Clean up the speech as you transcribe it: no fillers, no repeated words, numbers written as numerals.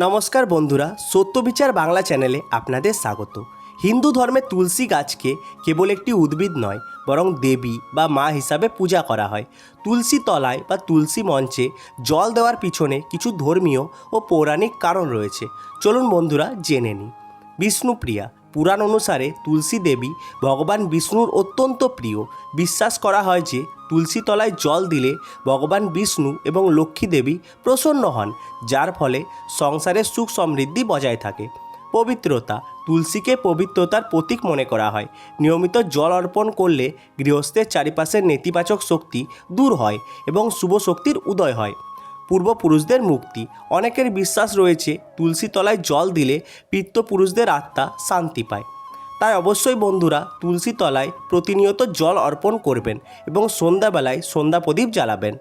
নমস্কার বন্ধুরা, সত্যবিচার বাংলা চ্যানেলে আপনাদের স্বাগত। হিন্দু ধর্মে তুলসী গাছকে কেবল একটি উদ্ভিদ নয়, বরং দেবী বা মা হিসাবে পূজা করা হয়। তুলসী তলায় বা তুলসী মঞ্চে জল দেওয়ার পিছনে কিছু ধর্মীয় ও পৌরাণিক কারণ রয়েছে। চলুন বন্ধুরা জেনে নিই। বিষ্ণুপ্রিয়া পুরাণ অনুসারে তুলসী দেবী ভগবান বিষ্ণুর অত্যন্ত প্রিয়। বিশ্বাস করা হয় যে তুলসী তলায় জল দিলে ভগবান বিষ্ণু এবং লক্ষ্মী দেবী প্রসন্ন হন, যার ফলে সংসারে সুখ সমৃদ্ধি বজায় থাকে। পবিত্রতা তুলসীকে পবিত্রতার প্রতীক মনে করা হয়। নিয়মিত জল অর্পণ করলে গৃহস্থের চারিপাশের নেতিবাচক শক্তি দূর হয় এবং শুভ শক্তির উদয় হয়। পূর্বপুরুষদের মুক্তি অনেকের বিশ্বাস রয়েছে তুলসী তলায় জল দিলে পিতৃপুরুষদের আত্মা শান্তি পায়। তাই অবশ্যই বন্ধুরা তুলসী তলায় প্রতিনিয়ত জল অর্পণ করবেন এবং সন্ধ্যাবেলায় সন্ধ্যা প্রদীপ জ্বালাবেন।